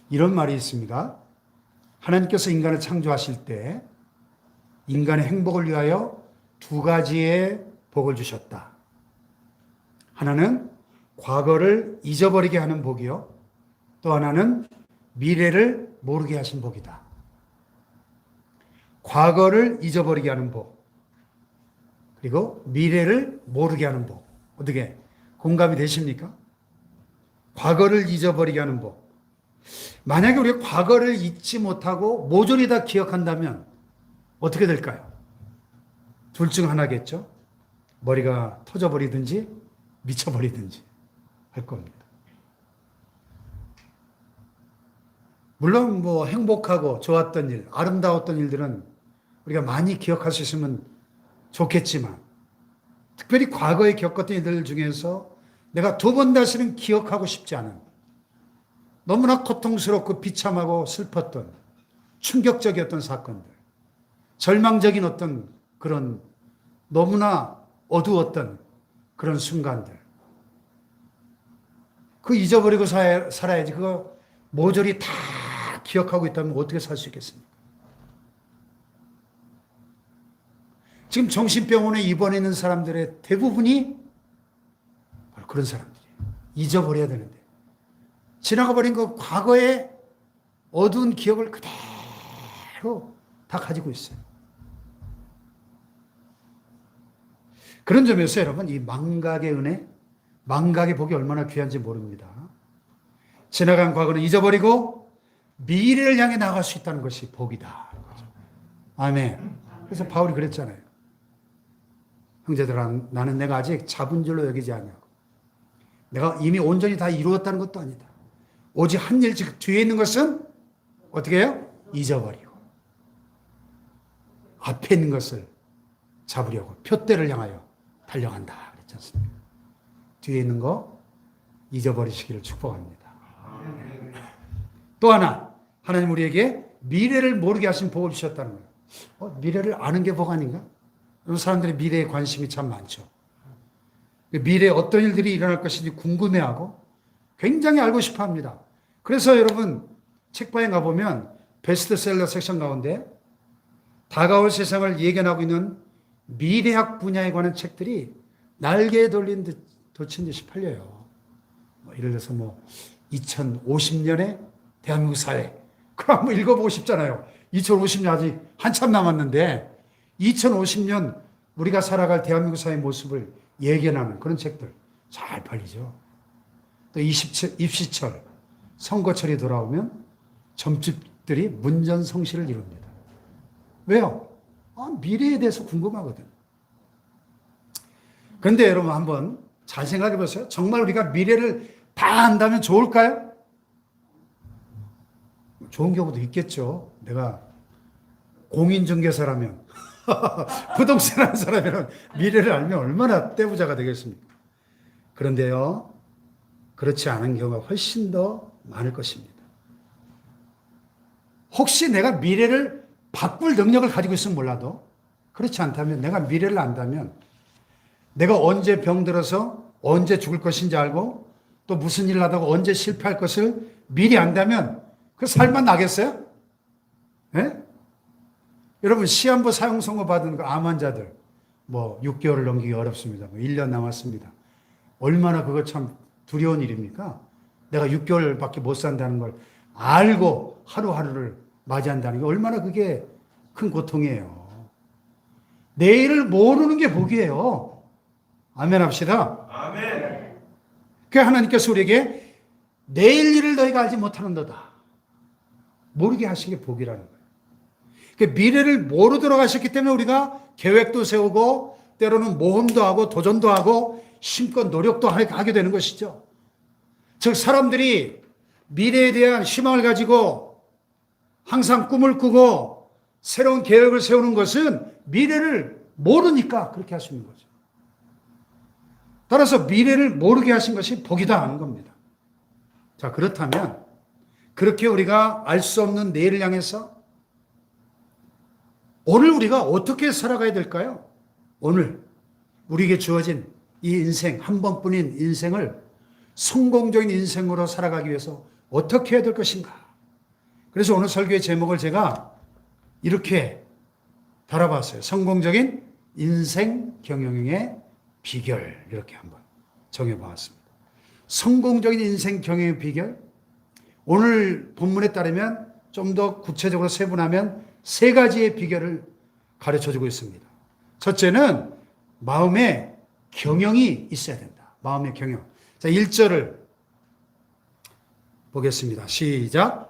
이런 말이 있습니다. 하나님께서 인간을 창조하실 때 인간의 행복을 위하여 두 가지의 복을 주셨다. 하나는 과거를 잊어버리게 하는 복이요. 또 하나는 미래를 모르게 하신 복이다. 과거를 잊어버리게 하는 복. 그리고 미래를 모르게 하는 복. 어떻게 공감이 되십니까? 과거를 잊어버리게 하는 복. 만약에 우리가 과거를 잊지 못하고 모조리 다 기억한다면 어떻게 될까요? 둘 중 하나겠죠. 머리가 터져버리든지 미쳐버리든지 할 겁니다. 물론 행복하고 좋았던 일, 아름다웠던 일들은 우리가 많이 기억할 수 있으면 좋겠지만 특별히 과거에 겪었던 일들 중에서 내가 두 번 다시는 기억하고 싶지 않은 너무나 고통스럽고 비참하고 슬펐던 충격적이었던 사건들, 절망적인 어떤 그런 너무나 어두웠던 그런 순간들, 그 잊어버리고 살아야지. 그거 모조리 다 기억하고 있다면 어떻게 살 수 있겠습니까? 지금 정신병원에 입원해 있는 사람들의 대부분이 바로 그런 사람들이에요. 잊어버려야 되는데 지나가 버린 그 과거의 어두운 기억을 그대로 다 가지고 있어요. 그런 점에서 여러분, 이 망각의 은혜, 망각의 복이 얼마나 귀한지 모릅니다. 지나간 과거는 잊어버리고 미래를 향해 나갈 수 있다는 것이 복이다. 아멘. 그래서 바울이 그랬잖아요. 형제들아, 나는 내가 아직 잡은 줄로 여기지 않냐고. 내가 이미 온전히 다 이루었다는 것도 아니다. 오직 한 일, 즉 뒤에 있는 것은 어떻게 해요? 잊어버리고 앞에 있는 것을 잡으려고 표대를 향하여 달려간다 그랬지 않습니까? 뒤에 있는 거 잊어버리시기를 축복합니다. 또 하나, 하나님 우리에게 미래를 모르게 하신 복을 주셨다는 거예요. 미래를 아는 게 복 아닌가? 사람들이 미래에 관심이 참 많죠. 미래에 어떤 일들이 일어날 것인지 궁금해하고 굉장히 알고 싶어 합니다. 그래서 여러분, 책방에 가보면 베스트셀러 섹션 가운데 다가올 세상을 예견하고 있는 미래학 분야에 관한 책들이 날개에 돌린 듯 돋친 듯이 팔려요. 예를 들어서 2050년에 대한민국 사회. 그럼 한번 읽어보고 싶잖아요. 2050년 아직 한참 남았는데 2050년 우리가 살아갈 대한민국 사회의 모습을 예견하는 그런 책들 잘 팔리죠. 또 입시철, 선거철이 돌아오면 점집들이 문전성시를 이룹니다. 왜요? 미래에 대해서 궁금하거든. 그런데 여러분 한번 잘 생각해 보세요. 정말 우리가 미래를 다 안다면 좋을까요? 좋은 경우도 있겠죠. 내가 공인중개사라면 부동산 하는 사람이라면 미래를 알면 얼마나 떼부자가 되겠습니까? 그런데요, 그렇지 않은 경우가 훨씬 더 많을 것입니다. 혹시 내가 미래를 바꿀 능력을 가지고 있으면 몰라도 그렇지 않다면, 내가 미래를 안다면 내가 언제 병들어서 언제 죽을 것인지 알고 또 무슨 일을 하다가 언제 실패할 것을 미리 안다면 그 살만 나겠어요? 네? 여러분, 시한부 사형 선고 받은 그 암 환자들 6개월을 넘기기 어렵습니다. 1년 남았습니다. 얼마나 그거 참 두려운 일입니까? 내가 6개월밖에 못 산다는 걸 알고 하루하루를 맞이한다는 게 얼마나 그게 큰 고통이에요. 내일을 모르는 게 복이에요. 아멘 합시다. 아멘. 그 하나님께서 우리에게 내일 일을 너희가 알지 못하는도다. 모르게 하신 게 복이라는 거예요. 그 미래를 모르도록 하셨기 때문에 우리가 계획도 세우고 때로는 모험도 하고 도전도 하고 힘껏 노력도 하게 되는 것이죠. 즉 사람들이 미래에 대한 희망을 가지고 항상 꿈을 꾸고 새로운 계획을 세우는 것은 미래를 모르니까 그렇게 할 수 있는 거죠. 따라서 미래를 모르게 하신 것이 복이다 하는 겁니다. 자, 그렇다면 그렇게 우리가 알 수 없는 내일을 향해서 오늘 우리가 어떻게 살아가야 될까요? 오늘 우리에게 주어진 이 인생, 한 번뿐인 인생을 성공적인 인생으로 살아가기 위해서 어떻게 해야 될 것인가? 그래서 오늘 설교의 제목을 제가 이렇게 달아봤어요. 성공적인 인생 경영의 비결. 이렇게 한번 정해봤습니다. 성공적인 인생 경영의 비결. 오늘 본문에 따르면 좀 더 구체적으로 세분하면 세 가지의 비결을 가르쳐주고 있습니다. 첫째는 마음의 경영이 있어야 된다. 마음의 경영. 자, 1절을 보겠습니다. 시작.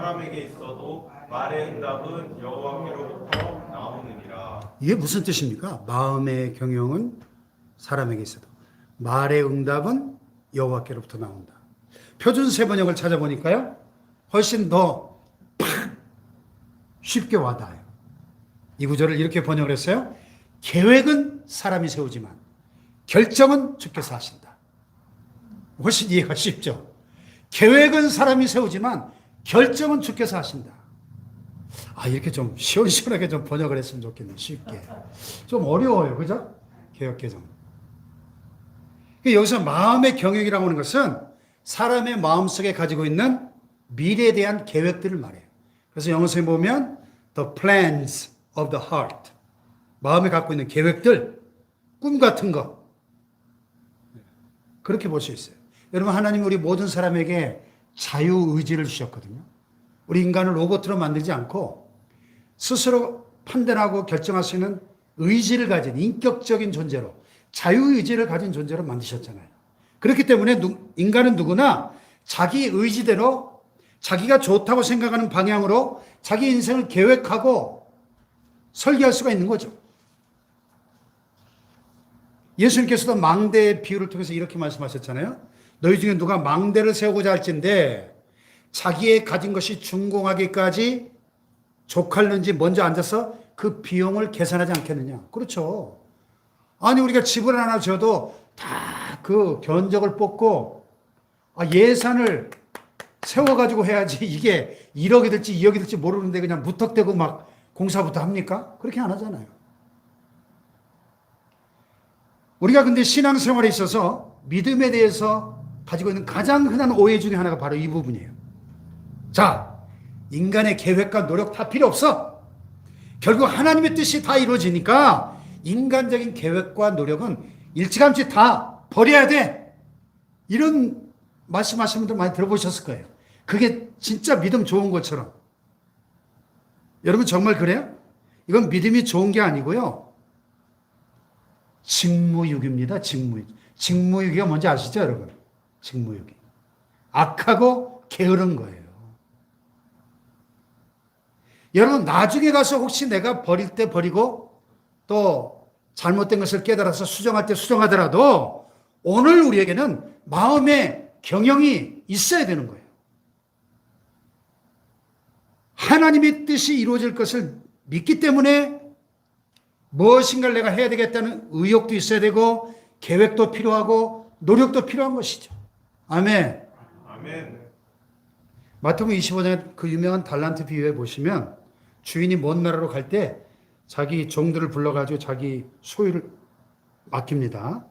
사람에게 있어도 말의 응답은 여호와께로부터 나오느니라. 이게 무슨 뜻입니까? 마음의 경영은 사람에게 있어도 말의 응답은 여호와께로부터 나온다. 표준 세번역을 찾아보니까요, 훨씬 더 쉽게 와닿아요. 이 구절을 이렇게 번역을 했어요. 계획은 사람이 세우지만 결정은 주께서 하신다. 훨씬 이해가 쉽죠? 계획은 사람이 세우지만 결정은 주께서 하신다. 이렇게 좀 시원시원하게 좀 번역을 했으면 좋겠네. 쉽게. 좀 어려워요. 그죠? 개혁개정. 여기서 마음의 경영이라고 하는 것은 사람의 마음속에 가지고 있는 미래에 대한 계획들을 말해요. 그래서 영어에 보면 the plans of the heart. 마음에 갖고 있는 계획들, 꿈 같은 거. 그렇게 볼 수 있어요. 여러분, 하나님은 우리 모든 사람에게 자유의지를 주셨거든요. 우리 인간을 로봇으로 만들지 않고 스스로 판단하고 결정할 수 있는 의지를 가진 인격적인 존재로, 자유의지를 가진 존재로 만드셨잖아요. 그렇기 때문에 인간은 누구나 자기 의지대로 자기가 좋다고 생각하는 방향으로 자기 인생을 계획하고 설계할 수가 있는 거죠. 예수님께서도 망대의 비유를 통해서 이렇게 말씀하셨잖아요. 너희 중에 누가 망대를 세우고자 할진데 자기의 가진 것이 준공하기까지 족할는지 먼저 앉아서 그 비용을 계산하지 않겠느냐. 그렇죠. 아니, 우리가 집을 하나 지어도 다 그 견적을 뽑고 예산을 세워가지고 해야지 이게 1억이 될지 2억이 될지 모르는데 그냥 무턱대고 막 공사부터 합니까? 그렇게 안 하잖아요. 우리가 근데 신앙생활에 있어서 믿음에 대해서 가지고 있는 가장 흔한 오해 중에 하나가 바로 이 부분이에요. 자, 인간의 계획과 노력 다 필요 없어. 결국 하나님의 뜻이 다 이루어지니까 인간적인 계획과 노력은 일찌감치 다 버려야 돼. 이런 말씀하시는 분들 많이 들어보셨을 거예요. 그게 진짜 믿음 좋은 것처럼. 여러분 정말 그래요? 이건 믿음이 좋은 게 아니고요. 직무유기입니다. 직무유기. 직무유기가 뭔지 아시죠, 여러분? 직무유기. 악하고 게으른 거예요. 여러분, 나중에 가서 혹시 내가 버릴 때 버리고 또 잘못된 것을 깨달아서 수정할 때 수정하더라도 오늘 우리에게는 마음의 경영이 있어야 되는 거예요. 하나님의 뜻이 이루어질 것을 믿기 때문에 무엇인가를 내가 해야 되겠다는 의욕도 있어야 되고 계획도 필요하고 노력도 필요한 것이죠. 아멘. 아멘. 마태복음 25장의 그 유명한 달란트 비유에 보시면 주인이 먼 나라로 갈 때 자기 종들을 불러가지고 자기 소유를 맡깁니다.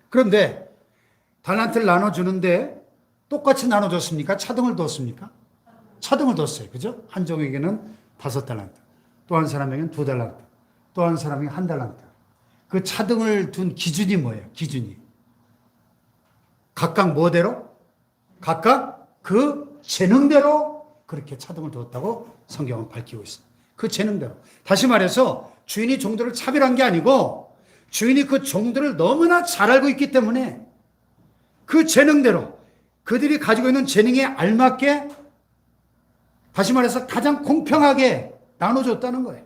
그런데 달란트를 나눠주는데 똑같이 나눠줬습니까? 차등을 뒀습니까? 차등을 뒀어요. 그죠? 한 종에게는 5달란트, 또 한 사람에게는 2달란트, 또 한 사람에게 1달란트. 그 차등을 둔 기준이 뭐예요? 기준이. 각각 뭐대로? 각각 그 재능대로 그렇게 차등을 두었다고 성경은 밝히고 있습니다. 그 재능대로. 다시 말해서 주인이 종들을 차별한 게 아니고 주인이 그 종들을 너무나 잘 알고 있기 때문에 그 재능대로 그들이 가지고 있는 재능에 알맞게 다시 말해서 가장 공평하게 나눠줬다는 거예요.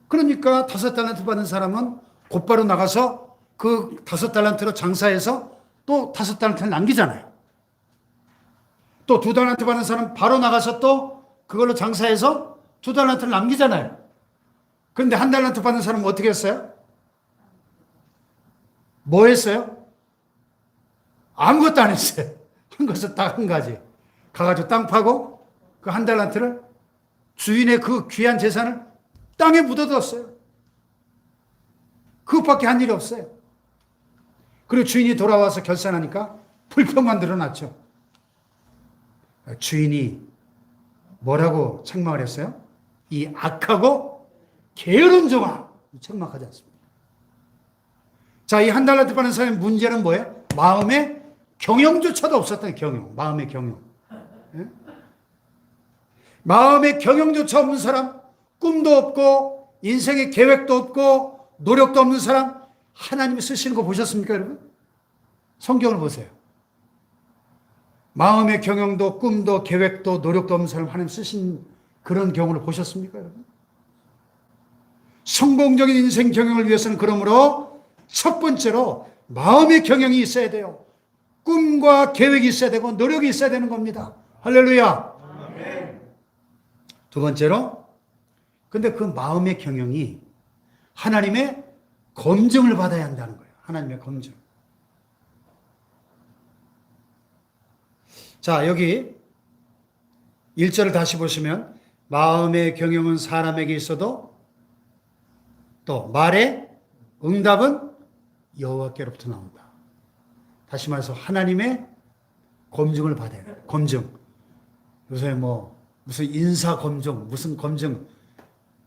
그러니까 5달란트 받은 사람은 곧바로 나가서 그 5달란트로 장사해서 또 5달란트를 남기잖아요. 또 2달란트 받은 사람은 바로 나가서 또 그걸로 장사해서 2달란트를 남기잖아요. 그런데 1달란트 받은 사람은 어떻게 했어요? 뭐 했어요? 아무것도 안 했어요. 한 것은 딱 한 가지. 가가지고 땅 파고 그 1달란트를 주인의 그 귀한 재산을 땅에 묻어뒀어요. 그것밖에 한 일이 없어요. 그리고 주인이 돌아와서 결산하니까 불평만 늘어났죠. 주인이 뭐라고 책망을 했어요? 이 악하고 게으른 종아. 책망하지 않습니다. 자, 이 한 달란트 받는 사람의 문제는 뭐예요? 마음의 경영조차도 없었던 경영. 마음의 경영. 예? 마음의 경영조차 없는 사람, 꿈도 없고 인생의 계획도 없고 노력도 없는 사람, 하나님이 쓰시는 거 보셨습니까, 여러분? 성경을 보세요. 마음의 경영도 꿈도 계획도 노력도 없는 사람 하나님 쓰신 그런 경우를 보셨습니까, 여러분? 성공적인 인생 경영을 위해서는 그러므로 첫 번째로 마음의 경영이 있어야 돼요. 꿈과 계획이 있어야 되고 노력이 있어야 되는 겁니다. 할렐루야. 아멘. 두 번째로, 근데 그 마음의 경영이 하나님의 검증을 받아야 한다는 거예요. 하나님의 검증. 자, 여기 1절을 다시 보시면 마음의 경영은 사람에게 있어도 또 말의 응답은 여호와께로부터 나온다. 다시 말해서 하나님의 검증을 받아야 돼요. 검증. 요새 무슨 인사 검증, 무슨 검증,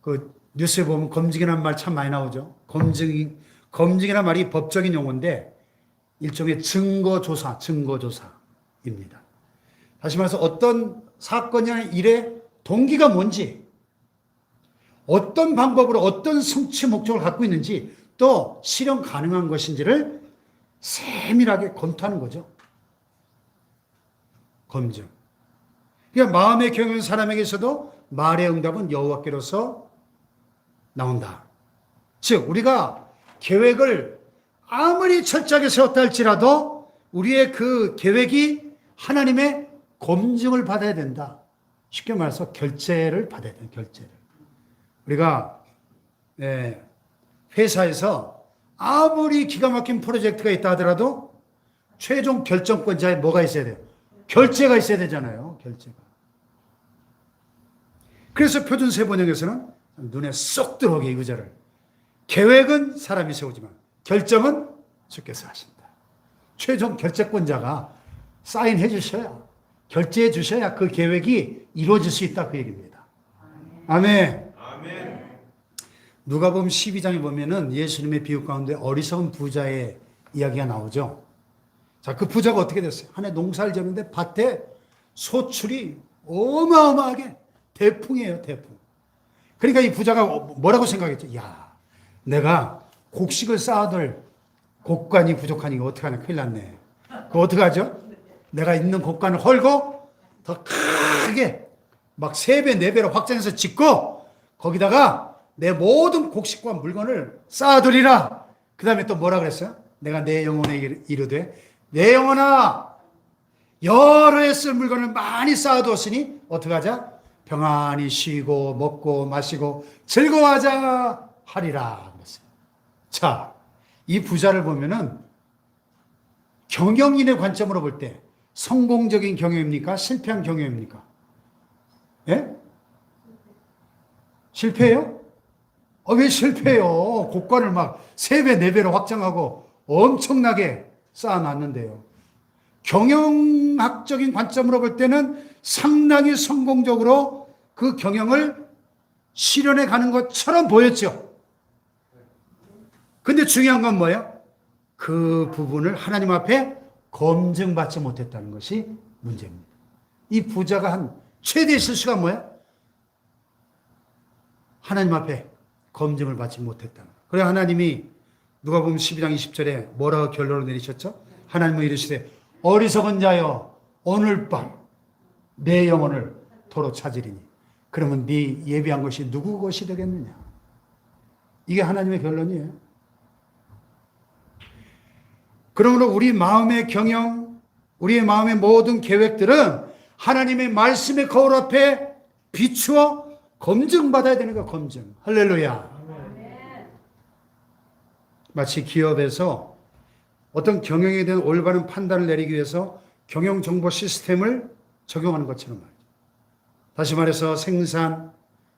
그 뉴스에 보면 검증이라는 말 참 많이 나오죠. 검증이라는 말이 법적인 용어인데 일종의 증거조사입니다. 다시 말해서 어떤 사건이나 일의 동기가 뭔지, 어떤 방법으로 어떤 성취 목적을 갖고 있는지, 또 실현 가능한 것인지를 세밀하게 검토하는 거죠. 검증. 그러니까 마음의 경영은 사람에게 있어도 말의 응답은 여호와께로서 나온다. 즉 우리가 계획을 아무리 철저하게 세웠다 할지라도 우리의 그 계획이 하나님의 검증을 받아야 된다. 쉽게 말해서 결제를 받아야 돼요. 결제를. 우리가 회사에서 아무리 기가 막힌 프로젝트가 있다 하더라도 최종 결정권자에 뭐가 있어야 돼요? 결제가 있어야 되잖아요. 결제가. 그래서 표준세 번역에서는 눈에 쏙 들어오게 이 구절을, 계획은 사람이 세우지만 결정은 주께서 하신다. 최종 결재권자가 사인해 주셔야, 결제해 주셔야 그 계획이 이루어질 수 있다, 그 얘기입니다. 아멘. 아멘. 누가복음 12장에 보면은 예수님의 비유 가운데 어리석은 부자의 이야기가 나오죠. 자, 그 부자가 어떻게 됐어요? 한 해 농사를 지었는데 밭에 소출이 어마어마하게 대풍이에요, 대풍. 그러니까 이 부자가 뭐라고 생각했죠? 야, 내가 곡식을 쌓아둘 곡간이 부족하니 이거 어떡하냐, 큰일 났네. 그거 어떡하죠? 내가 있는 곡간을 헐고 더 크게 막 3배, 4배로 확장해서 짓고 거기다가 내 모든 곡식과 물건을 쌓아두리라. 그 다음에 또 뭐라 그랬어요? 내가 내 영혼에 이르되 내 영혼아, 여러 해 쓸 물건을 많이 쌓아두었으니 어떡하자? 평안히 쉬고 먹고 마시고 즐거워하자 하리라 그랬어요. 자, 이 부자를 보면은 경영인의 관점으로 볼 때 성공적인 경영입니까? 실패한 경영입니까? 예? 실패해요? 왜 실패해요? 곡간을 막 3배, 4배로 확장하고 엄청나게 쌓아놨는데요. 경영학적인 관점으로 볼 때는 상당히 성공적으로 그 경영을 실현해 가는 것처럼 보였죠. 근데 중요한 건 뭐예요? 그 부분을 하나님 앞에 검증받지 못했다는 것이 문제입니다. 이 부자가 한 최대의 실수가 뭐예요? 하나님 앞에 검증을 받지 못했다는 거예요. 그래 하나님이 누가복음 12장 20절에 뭐라고 결론을 내리셨죠? 하나님은 이르시되 어리석은 자여 오늘 밤 내 영혼을 도로 찾으리니 그러면 네 예비한 것이 누구 것이 되겠느냐. 이게 하나님의 결론이에요. 그러므로 우리 마음의 경영, 우리의 마음의 모든 계획들은 하나님의 말씀의 거울 앞에 비추어 검증받아야 되는 거예요. 검증. 할렐루야. 마치 기업에서 어떤 경영에 대한 올바른 판단을 내리기 위해서 경영정보 시스템을 적용하는 것처럼 말이죠. 다시 말해서 생산,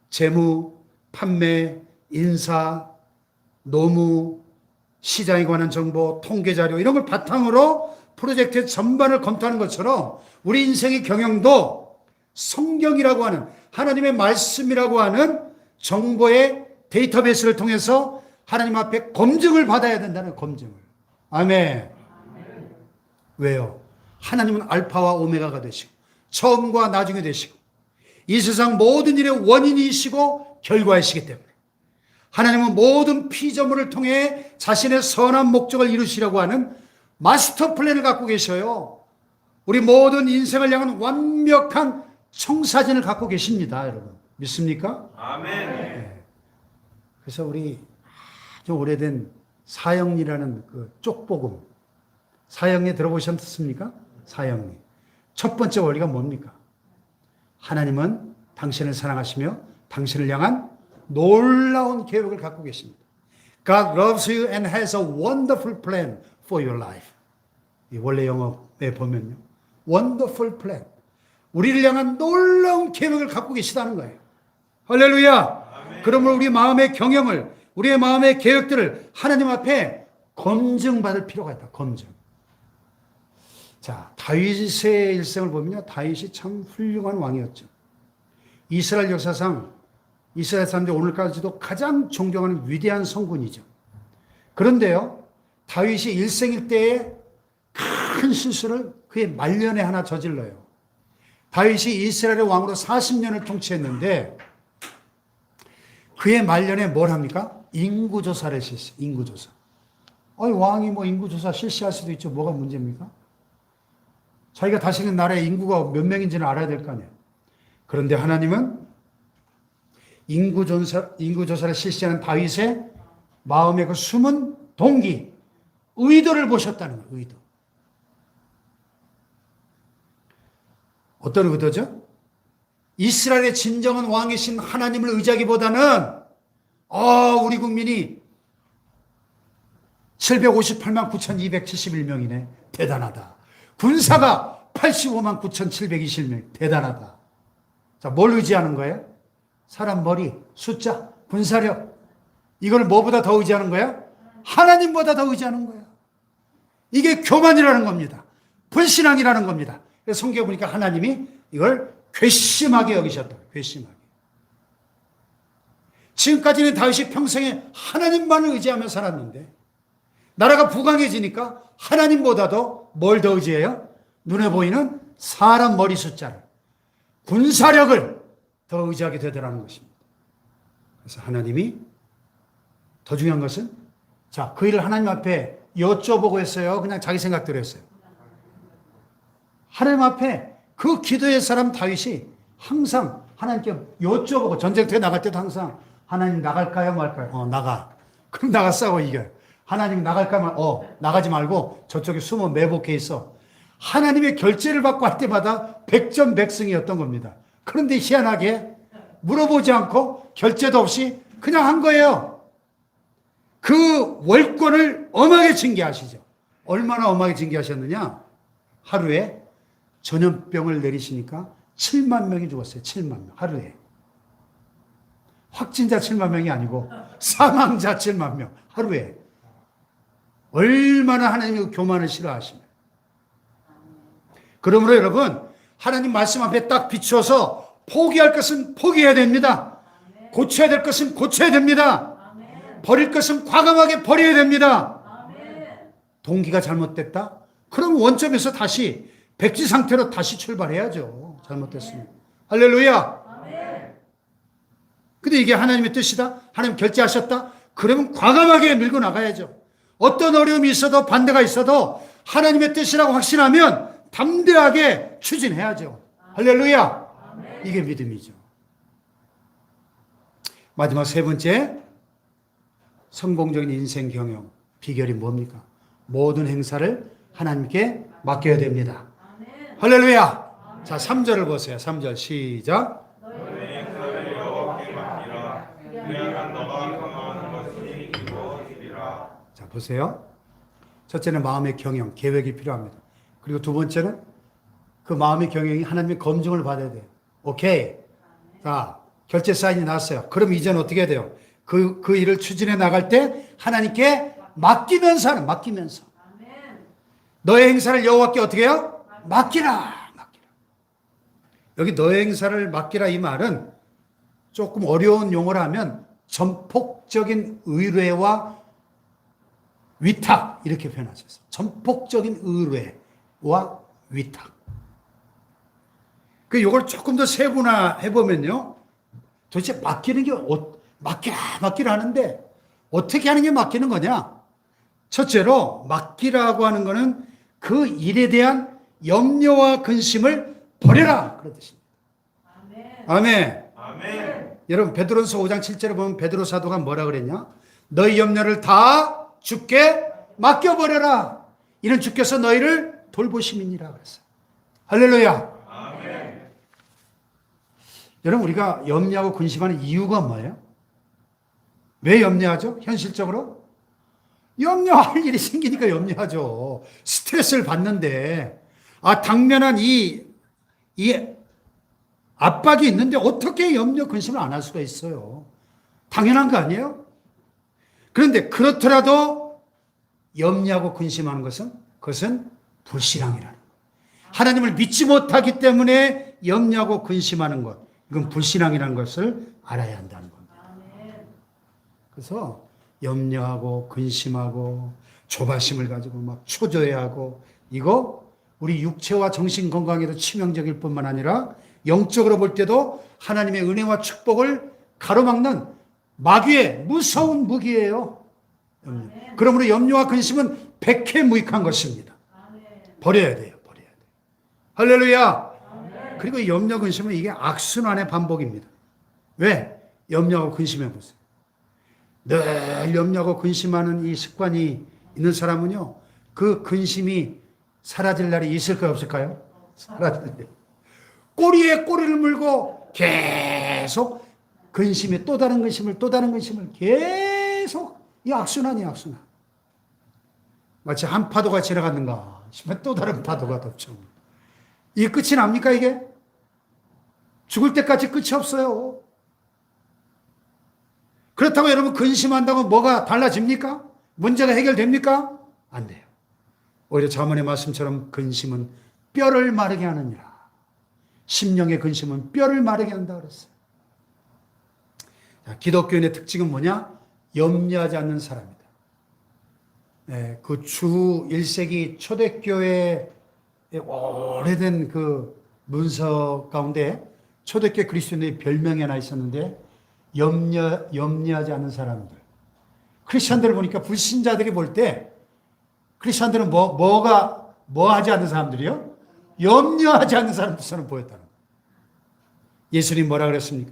재무, 판매, 인사, 노무, 시장에 관한 정보, 통계자료 이런 걸 바탕으로 프로젝트의 전반을 검토하는 것처럼 우리 인생의 경영도 성경이라고 하는 하나님의 말씀이라고 하는 정보의 데이터베이스를 통해서 하나님 앞에 검증을 받아야 된다는 검증을. 아멘. 왜요? 하나님은 알파와 오메가가 되시고 처음과 나중에 되시고 이 세상 모든 일의 원인이시고 결과이시기 때문에 하나님은 모든 피조물을 통해 자신의 선한 목적을 이루시려고 하는 마스터 플랜을 갖고 계셔요. 우리 모든 인생을 향한 완벽한 청사진을 갖고 계십니다, 여러분. 믿습니까? 아멘. 네. 그래서 우리 아주 오래된 사형리라는 그 쪽복음, 사형리 들어보셨습니까? 사형리. 첫 번째 원리가 뭡니까? 하나님은 당신을 사랑하시며 당신을 향한 놀라운 계획을 갖고 계십니다. God loves you and has a wonderful plan for your life. 이 원래 영어에 보면요. wonderful plan. 우리를 향한 놀라운 계획을 갖고 계시다는 거예요. 할렐루야. 그러므로 우리 마음의 경영을, 우리의 마음의 계획들을 하나님 앞에 검증받을 필요가 있다. 검증. 자, 다윗의 일생을 보면요. 다윗이 참 훌륭한 왕이었죠. 이스라엘 역사상 이스라엘 사람들이 오늘까지도 가장 존경하는 위대한 성군이죠. 그런데요, 다윗이 일생일 때에 큰 실수를 그의 말년에 하나 저질러요. 다윗이 이스라엘의 왕으로 40년을 통치했는데 그의 말년에 뭘 합니까? 인구조사를 실시. 인구조사. 아니, 왕이 뭐 인구조사 실시할 수도 있죠. 뭐가 문제입니까? 자기가 다스리는 나라의 인구가 몇 명인지는 알아야 될 거 아니에요. 그런데 하나님은 인구조사를 실시하는 다윗의 마음의 그 숨은 동기, 의도를 보셨다는 거예요. 의도. 어떤 의도죠? 이스라엘의 진정한 왕이신 하나님을 의지하기보다는 우리 국민이 758만 9,271명이네. 대단하다. 군사가 85만 9,720명. 대단하다. 자, 뭘 의지하는 거예요? 사람 머리, 숫자, 군사력. 이걸 뭐보다 더 의지하는 거야? 하나님보다 더 의지하는 거야. 이게 교만이라는 겁니다. 불신앙이라는 겁니다. 그래서 성경에 보니까 하나님이 이걸 괘씸하게 여기셨다. 괘씸하게. 지금까지는 다윗이 평생에 하나님만을 의지하며 살았는데 나라가 부강해지니까 하나님보다도 뭘 더 의지해요? 눈에 보이는 사람 머리 숫자를, 군사력을 더 의지하게 되더라는 것입니다. 그래서 하나님이 더 중요한 것은 그 일을 하나님 앞에 여쭤보고 했어요. 그냥 자기 생각대로 했어요. 하나님 앞에 그 기도의 사람 다윗이 항상 하나님께 여쭤보고 전쟁터에 나갈 때도 항상 하나님 나갈까요 말까요? 나가. 그럼 나가 싸워 이겨요. 하나님 나갈까 나가지 말고 저쪽에 숨어 매복해 있어. 하나님의 결제를 받고 할 때마다 백전백승이었던 겁니다. 그런데 희한하게 물어보지 않고 결제도 없이 그냥 한 거예요. 그 월권을 엄하게 징계하시죠. 얼마나 엄하게 징계하셨느냐? 하루에 전염병을 내리시니까 7만 명이 죽었어요. 7만 명. 하루에. 확진자 7만 명이 아니고 사망자 7만 명. 하루에. 얼마나 하나님의 교만을 싫어하시나요? 그러므로 여러분, 하나님 말씀 앞에 딱 비추어서 포기할 것은 포기해야 됩니다. 고쳐야 될 것은 고쳐야 됩니다. 버릴 것은 과감하게 버려야 됩니다. 동기가 잘못됐다? 그럼 원점에서 다시 백지 상태로 다시 출발해야죠. 잘못됐으면. 할렐루야. 근데 이게 하나님의 뜻이다? 하나님 결제하셨다? 그러면 과감하게 밀고 나가야죠. 어떤 어려움이 있어도 반대가 있어도 하나님의 뜻이라고 확신하면 담대하게 추진해야죠. 할렐루야. 이게 믿음이죠. 마지막 세 번째, 성공적인 인생 경영 비결이 뭡니까? 모든 행사를 하나님께 맡겨야 됩니다. 할렐루야. 자, 3절을 보세요. 3절 시작. 너의 행사를 여호와께 맡기라. 그리하면 너가 경영하는 것이 이루어지리라. 자, 보세요. 첫째는 마음의 경영, 계획이 필요합니다. 그리고 두 번째는 그 마음의 경영이 하나님의 검증을 받아야 돼요. 오케이. 자, 결제 사인이 났어요. 그럼 이제는 어떻게 해야 돼요? 그 일을 추진해 나갈 때 하나님께 맡기면서 하는, 맡기면서. 너의 행사를 여호와께 어떻게 해요? 맡기라. 맡기라. 여기 너의 행사를 맡기라 이 말은 조금 어려운 용어를 하면 전폭적인 의뢰와 위탁 이렇게 표현하셨어요. 전폭적인 의뢰와 위탁. 이걸 조금 더 세분화해 보면요, 도대체 맡기는 게 맡기라 하는데 어떻게 하는 게 맡기는 거냐? 첫째로 맡기라고 하는 것은 그 일에 대한 염려와 근심을 버려라 그런 뜻입니다. 아멘. 아멘. 여러분 베드로전서 5장 7절에 보면 베드로 사도가 뭐라 그랬냐? 너희 염려를 다 주께 맡겨버려라. 이는 주께서 너희를 돌보심이니라 그랬어요. 할렐루야. 아멘. 여러분 우리가 염려하고 근심하는 이유가 뭐예요? 왜 염려하죠? 현실적으로? 염려할 일이 생기니까 염려하죠. 스트레스를 받는데 당면한 이 압박이 있는데 어떻게 염려 근심을 안 할 수가 있어요? 당연한 거 아니에요? 그런데 그렇더라도 염려하고 근심하는 그것은 불신앙이라는 거예요. 하나님을 믿지 못하기 때문에 염려하고 근심하는 것, 이건 불신앙이라는 것을 알아야 한다는 겁니다. 그래서 염려하고 근심하고 조바심을 가지고 막 초조해하고 이거 우리 육체와 정신 건강에도 치명적일 뿐만 아니라 영적으로 볼 때도 하나님의 은혜와 축복을 가로막는 마귀의 무서운 무기예요. 그러므로 염려와 근심은 백해무익한 것입니다. 버려야 돼요. 버려야 돼요. 할렐루야. 그리고 염려 근심은 이게 악순환의 반복입니다. 왜? 염려하고 근심해 보세요. 늘 염려하고 근심하는 이 습관이 있는 사람은요, 그 근심이 사라질 날이 있을까요, 없을까요? 사라질 날. 꼬리에 꼬리를 물고 계속 근심에 또 다른 근심을 계속 이 악순환이야, 악순환. 마치 한 파도가 지나갔는가 싶으면 또 다른 파도가 덮쳐. 이게 끝이 납니까, 이게? 죽을 때까지 끝이 없어요. 그렇다고 여러분 근심한다고 뭐가 달라집니까? 문제가 해결됩니까? 안 돼요. 오히려 자문의 말씀처럼 근심은 뼈를 마르게 하느니라. 심령의 근심은 뼈를 마르게 한다 그랬어요. 기독교인의 특징은 뭐냐? 염려하지 않는 사람이다. 그 주 1세기 초대교회의 오래된 그 문서 가운데 초대교회 그리스도인의 별명이 하나 있었는데 염려하지 않는 사람들. 크리스천들을 보니까 불신자들이 볼 때 크리스천들은 뭐 하지 않는 사람들이요? 염려하지 않는 사람들처럼 보였다는 거예요. 예수님 뭐라 그랬습니까?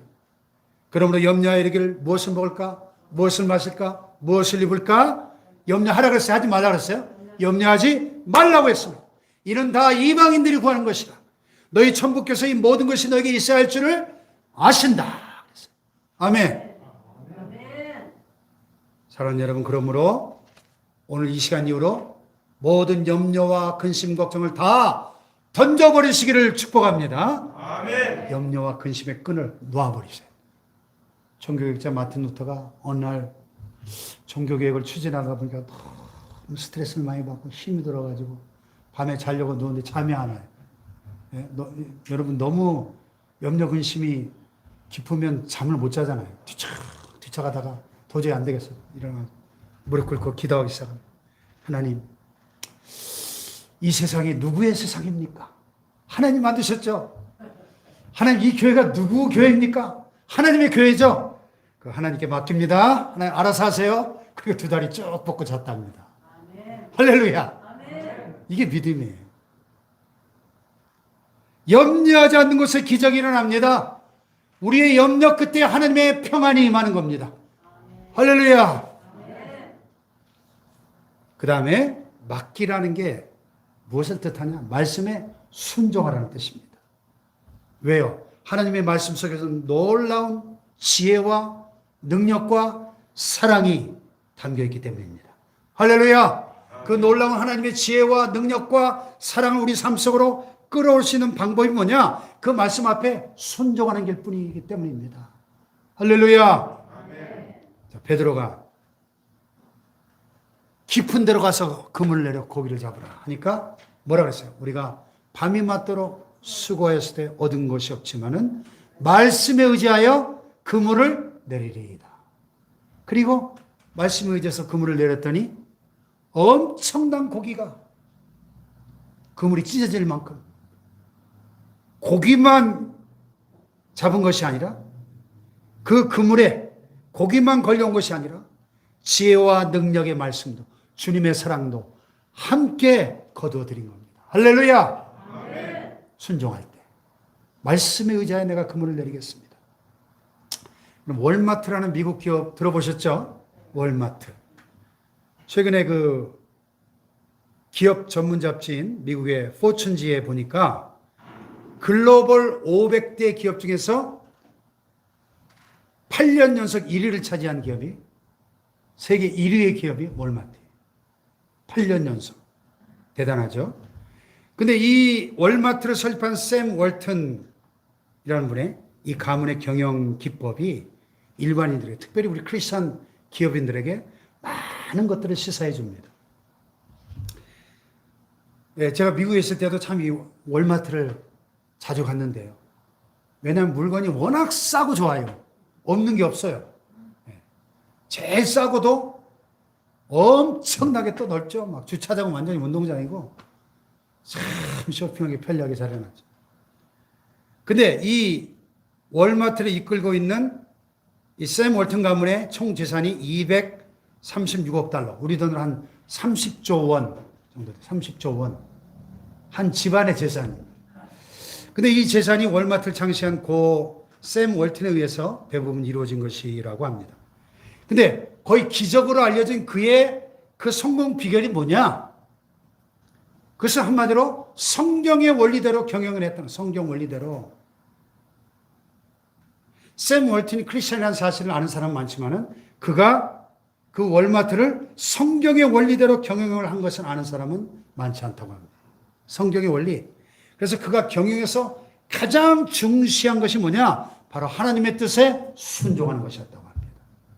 그러므로 염려하여 이르기를 무엇을 먹을까? 무엇을 마실까? 무엇을 입을까? 염려하라 그랬어요? 하지 말라 그랬어요? 염려하지 말라고 했습니다. 이는 다 이방인들이 구하는 것이다. 너희 천부께서 이 모든 것이 너에게 있어야 할 줄을 아신다. 아멘. 사랑하는 여러분, 그러므로 오늘 이 시간 이후로 모든 염려와 근심, 걱정을 다 던져버리시기를 축복합니다. 아멘. 염려와 근심의 끈을 놓아버리세요. 종교개혁자 마틴 루터가 어느 날 종교개혁을 추진하다 보니까 너무 스트레스를 많이 받고 힘이 들어가지고 밤에 자려고 누웠는데 잠이 안 와요. 여러분 너무 염려 근심이 깊으면 잠을 못 자잖아요. 뒤척하다가 도저히 안 되겠어. 일어나 무릎 꿇고 기도하기 시작합니다. 하나님, 이 세상이 누구의 세상입니까? 하나님 만드셨죠? 하나님, 이 교회가 누구 교회입니까? 하나님의 교회죠? 그 하나님께 맡깁니다. 하나님 알아서 하세요. 그리고 두 다리 쭉 뻗고 잤답니다. 아멘. 할렐루야. 아멘. 이게 믿음이에요. 염려하지 않는 곳에 기적이 일어납니다. 우리의 염려 끝에 하나님의 평안이 임하는 겁니다. 아멘. 할렐루야. 그 다음에 맡기라는 게 무엇을 뜻하냐? 말씀에 순종하라는 뜻입니다. 왜요? 하나님의 말씀 속에서는 놀라운 지혜와 능력과 사랑이 담겨있기 때문입니다. 할렐루야! 그 놀라운 하나님의 지혜와 능력과 사랑을 우리 삶 속으로 끌어올 수 있는 방법이 뭐냐? 그 말씀 앞에 순종하는 길 뿐이기 때문입니다. 할렐루야! 자, 베드로가 깊은 데로 가서 그물을 내려 고기를 잡으라 하니까 뭐라 그랬어요? 우리가 밤이 맞도록 수고했을 때 얻은 것이 없지만은 말씀에 의지하여 그물을 내리리이다. 그리고 말씀에 의지해서 그물을 내렸더니 엄청난 고기가 그물이 찢어질 만큼 고기만 잡은 것이 아니라 그 그물에 고기만 걸려온 것이 아니라 지혜와 능력의 말씀도 주님의 사랑도 함께 거두어드린 겁니다. 할렐루야. 아멘. 순종할 때 말씀에 의지하여 내가 그물을 내리겠습니다. 그럼 월마트라는 미국 기업 들어보셨죠? 월마트. 최근에 그 기업 전문 잡지인 미국의 포춘지에 보니까 글로벌 500대 기업 중에서 8년 연속 1위를 차지한 기업이 세계 1위의 기업이 월마트예요. 8년 연속. 대단하죠? 근데 이 월마트를 설립한 샘 월튼이라는 분의 이 가문의 경영 기법이 일반인들에게, 특별히 우리 크리스찬 기업인들에게 많은 것들을 시사해 줍니다. 네, 제가 미국에 있을 때도 참 이 월마트를 자주 갔는데요. 왜냐하면 물건이 워낙 싸고 좋아요. 없는 게 없어요. 네. 제일 싸고도 엄청나게 또 넓죠. 막 주차장은 완전히 운동장이고 참 쇼핑하기 편리하게 잘 해놨죠. 근데 이 월마트를 이끌고 있는 이 샘 월튼 가문의 총 재산이 236억 달러, 우리 돈으로 한 30조 원 정도, 30조 원. 한 집안의 재산입니다. 근데 이 재산이 월마트를 창시한 고 샘 월튼에 의해서 대부분 이루어진 것이라고 합니다. 근데 거의 기적으로 알려진 그의 그 성공 비결이 뭐냐? 그것은 한마디로 성경의 원리대로 경영을 했다는, 성경 원리대로. 샘 월튼이 크리스천이라는 사실을 아는 사람은 많지만은 그가 그 월마트를 성경의 원리대로 경영을 한 것을 아는 사람은 많지 않다고 합니다. 성경의 원리. 그래서 그가 경영에서 가장 중시한 것이 뭐냐? 바로 하나님의 뜻에 순종하는 것이었다고 합니다.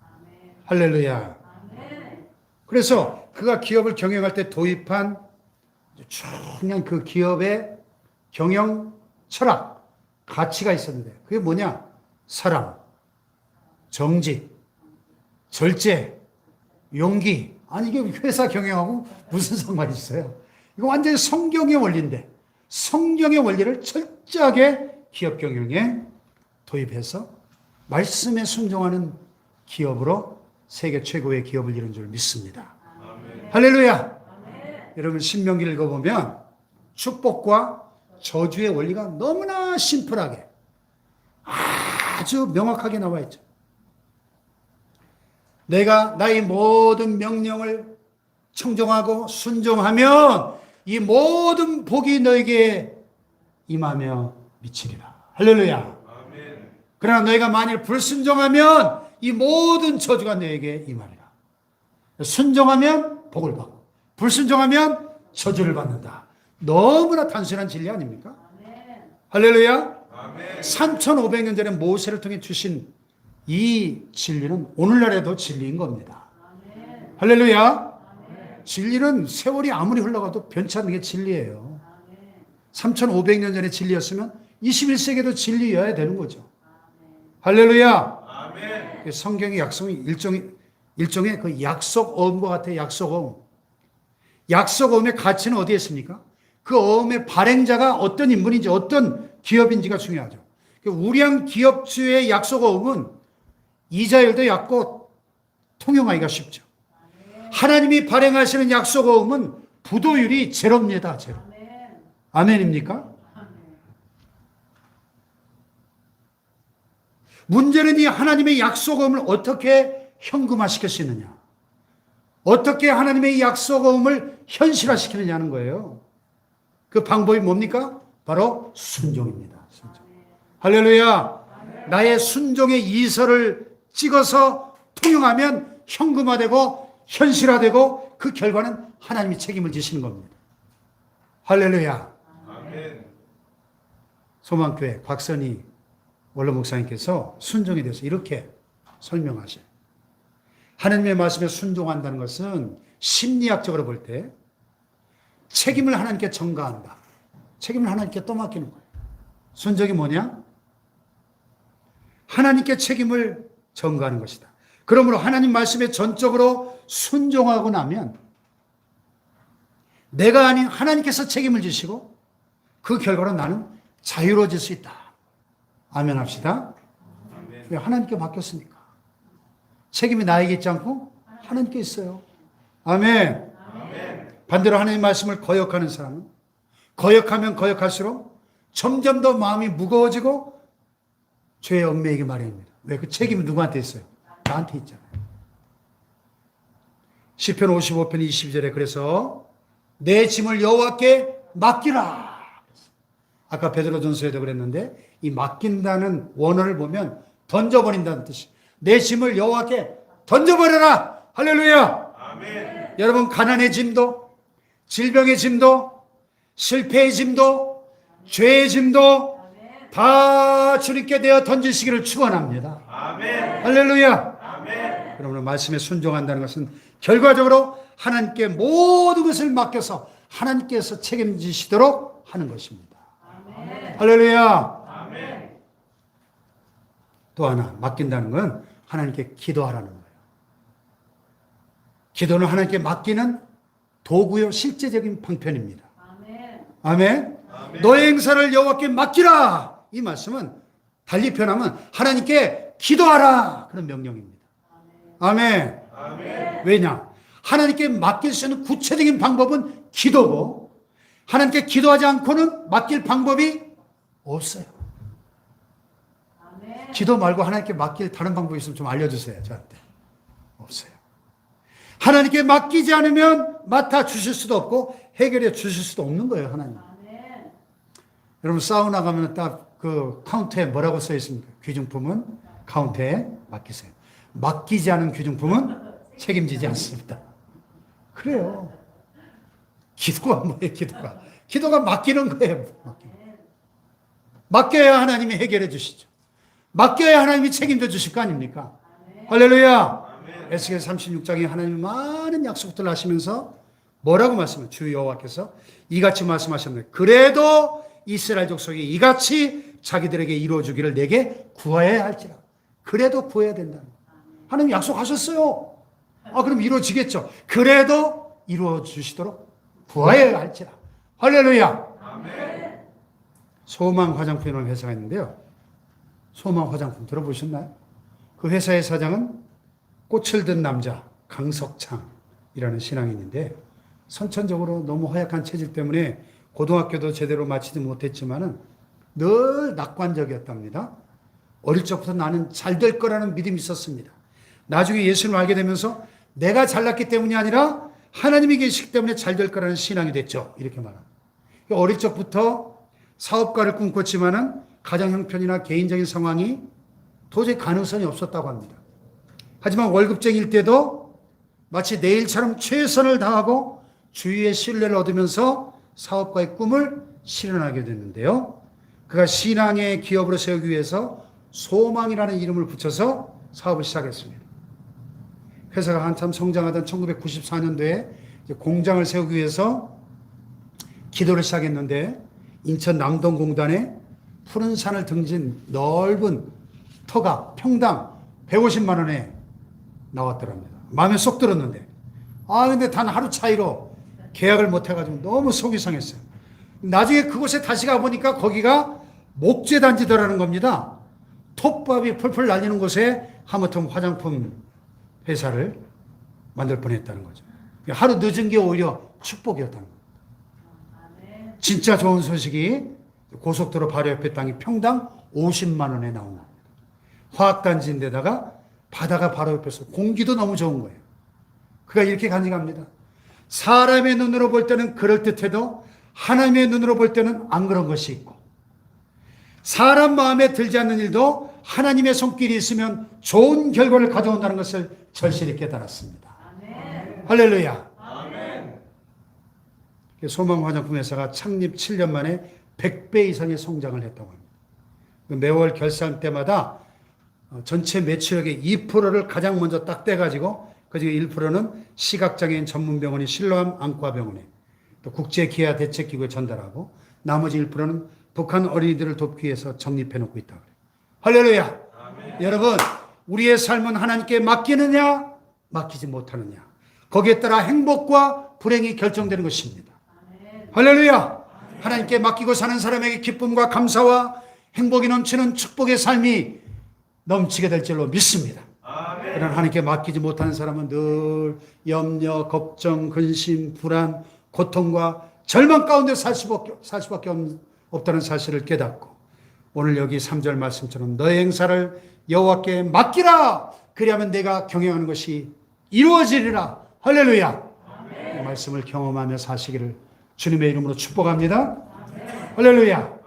아멘. 할렐루야. 아멘. 그래서 그가 기업을 경영할 때 도입한 중요한 그 기업의 경영 철학, 가치가 있었는데 그게 뭐냐? 사랑, 정직, 절제, 용기. 아니 이게 회사 경영하고 무슨 상관이 있어요? 이거 완전히 성경의 원리인데 성경의 원리를 철저하게 기업 경영에 도입해서 말씀에 순종하는 기업으로 세계 최고의 기업을 이룬 줄 믿습니다. 아멘. 할렐루야. 아멘. 여러분 신명기를 읽어보면 축복과 저주의 원리가 너무나 심플하게 아주 명확하게 나와 있죠. 내가 나의 모든 명령을 청종하고 순종하면 이 모든 복이 너에게 임하며 미치리라. 할렐루야. 아멘. 그러나 너희가 만일 불순종하면 이 모든 저주가 너에게 임하리라. 순종하면 복을 받고 불순종하면 저주를 받는다. 너무나 단순한 진리 아닙니까? 아멘. 할렐루야. 아멘. 3,500년 전에 모세를 통해 주신 이 진리는 오늘날에도 진리인 겁니다. 아멘. 할렐루야. 진리는 세월이 아무리 흘러가도 변치 않는 게 진리예요. 3,500년 전에 진리였으면 21세기도 진리여야 되는 거죠. 할렐루야. 아멘. 성경의 약속이 일종의 그 약속어음과 같아요. 약속어음. 약속어음의 가치는 어디에 있습니까? 그 어음의 발행자가 어떤 인물인지 어떤 기업인지가 중요하죠. 우량 기업주의 약속어음은 이자율도 얕고 통용하기가 쉽죠. 하나님이 발행하시는 약속어음은 부도율이 제로입니다. 제로. 아멘입니까? 문제는 이 하나님의 약속어음을 어떻게 현금화시킬 수 있느냐? 어떻게 하나님의 약속어음을 현실화시키느냐는 거예요. 그 방법이 뭡니까? 바로 순종입니다. 순종. 할렐루야. 나의 순종의 이설을 찍어서 통용하면 현금화되고 현실화되고 그 결과는 하나님이 책임을 지시는 겁니다. 할렐루야. 아멘. 소망교회 곽선희 원로 목사님께서 순종에 대해서 이렇게 설명하셔요. 하나님의 말씀에 순종한다는 것은 심리학적으로 볼 때 책임을 하나님께 전가한다. 책임을 하나님께 떠맡기는 거예요. 순종이 뭐냐? 하나님께 책임을 전가하는 것이다. 그러므로 하나님 말씀에 전적으로 순종하고 나면 내가 아닌 하나님께서 책임을 지시고 그 결과로 나는 자유로워질 수 있다. 아멘 합시다. 왜 하나님께 맡겼으니까. 책임이 나에게 있지 않고 하나님께 있어요. 아멘. 반대로 하나님 말씀을 거역하는 사람은 거역하면 거역할수록 점점 더 마음이 무거워지고 죄에 얽매이기 마련입니다. 왜? 그 책임이 누구한테 있어요? 나한테 있잖아요. 시편 55편 22절에 그래서 내 짐을 여호와께 맡기라. 아까 베드로전서에도 그랬는데 이 맡긴다는 원어를 보면 던져버린다는 뜻이. 내 짐을 여호와께 던져버려라. 할렐루야. 아멘. 여러분 가난의 짐도 질병의 짐도 실패의 짐도 죄의 짐도 다 주님께 내어 던지시기를 축원합니다. 아멘. 할렐루야. 아멘. 그러므로 말씀에 순종한다는 것은 결과적으로 하나님께 모든 것을 맡겨서 하나님께서 책임지시도록 하는 것입니다. 할렐루야. 아멘. 또 하나 맡긴다는 건 하나님께 기도하라는 거예요. 기도는 하나님께 맡기는 도구요 실제적인 방편입니다. 아멘. 아멘. 너의 행사를 여호와께 맡기라. 이 말씀은 달리 표현하면 하나님께 기도하라 그런 명령입니다. 아멘. 아멘. 왜냐? 하나님께 맡길 수 있는 구체적인 방법은 기도고 하나님께 기도하지 않고는 맡길 방법이 없어요. 기도 말고 하나님께 맡길 다른 방법이 있으면 좀 알려주세요. 저한테. 없어요. 하나님께 맡기지 않으면 맡아 주실 수도 없고 해결해 주실 수도 없는 거예요. 하나님. 여러분 사우나 가면 딱 그 카운터에 뭐라고 써 있습니까? 귀중품은 카운터에 맡기세요. 맡기지 않은 귀중품은 책임지지 않습니다. 그래요. 기도가 뭐예요? 기도가 맡기는 거예요. 맡겨야 하나님이 해결해 주시죠. 맡겨야 하나님이 책임져 주실 거 아닙니까? 할렐루야. 에스겔 36장에 하나님이 많은 약속들을 하시면서 뭐라고 말씀해요? 주 여호와께서 이같이 말씀하셨네요. 그래도 이스라엘 족속이 이같이 자기들에게 이루어주기를 내게 구하여야 할지라. 그래도 구해야 된다는 거예요. 하나님 약속하셨어요. 그럼 이루어지겠죠. 그래도 이루어주시도록 구하여야 할지라. 할렐루야. 아멘. 소망 화장품이라는 회사가 있는데요. 소망 화장품 들어보셨나요? 그 회사의 사장은 꽃을 든 남자 강석창이라는 신앙인인데 선천적으로 너무 허약한 체질 때문에 고등학교도 제대로 마치지 못했지만은 늘 낙관적이었답니다. 어릴 적부터 나는 잘 될 거라는 믿음이 있었습니다. 나중에 예수님을 알게 되면서 내가 잘났기 때문이 아니라 하나님이 계시기 때문에 잘 될 거라는 신앙이 됐죠. 이렇게 말합니다. 어릴 적부터 사업가를 꿈꿨지만은 가정 형편이나 개인적인 상황이 도저히 가능성이 없었다고 합니다. 하지만 월급쟁이일 때도 마치 내일처럼 최선을 다하고 주위의 신뢰를 얻으면서 사업가의 꿈을 실현하게 됐는데요. 그가 신앙의 기업으로 세우기 위해서 소망이라는 이름을 붙여서 사업을 시작했습니다. 회사가 한참 성장하던 1994년도에 공장을 세우기 위해서 기도를 시작했는데 인천 남동공단에 푸른 산을 등진 넓은 터가 평당 150만 원에 나왔더랍니다. 마음에 쏙 들었는데 근데 단 하루 차이로 계약을 못 해가지고 너무 속이 상했어요. 나중에 그곳에 다시 가보니까 거기가 목재단지더라는 겁니다. 톱밥이 펄펄 날리는 곳에 하마터면 화장품 회사를 만들 뻔했다는 거죠. 하루 늦은 게 오히려 축복이었다는 거예요. 진짜 좋은 소식이 고속도로 바로 옆에 땅이 평당 50만 원에 나온 겁니다. 화학단지인데다가 바다가 바로 옆에서 공기도 너무 좋은 거예요. 그가 이렇게 간증합니다. 사람의 눈으로 볼 때는 그럴듯해도 하나님의 눈으로 볼 때는 안 그런 것이 있고 사람 마음에 들지 않는 일도 하나님의 손길이 있으면 좋은 결과를 가져온다는 것을 절실히 깨달았습니다. 아멘. 할렐루야. 아멘. 소망 화장품 회사가 창립 7년 만에 100배 이상의 성장을 했다고 합니다. 매월 결산 때마다 전체 매출액의 2%를 가장 먼저 딱 떼가지고 그중에 1%는 시각장애인 전문병원인 실로암 안과병원에 또 국제기아대책기구에 전달하고 나머지 1%는 북한 어린이들을 돕기 위해서 적립해 놓고 있다. 할렐루야. 여러분, 우리의 삶은 하나님께 맡기느냐 맡기지 못하느냐, 거기에 따라 행복과 불행이 결정되는 것입니다. 할렐루야. 하나님께 맡기고 사는 사람에게 기쁨과 감사와 행복이 넘치는 축복의 삶이 넘치게 될 줄로 믿습니다. 그러나 하나님께 맡기지 못하는 사람은 늘 염려, 걱정, 근심, 불안, 고통과 절망 가운데 살 수밖에 없다는 사실을 깨닫고, 오늘 여기 3절 말씀처럼 너의 행사를 여호와께 맡기라, 그리하면 내가 경영하는 것이 이루어지리라. 할렐루야. 이 말씀을 경험하며 사시기를 주님의 이름으로 축복합니다. 할렐루야.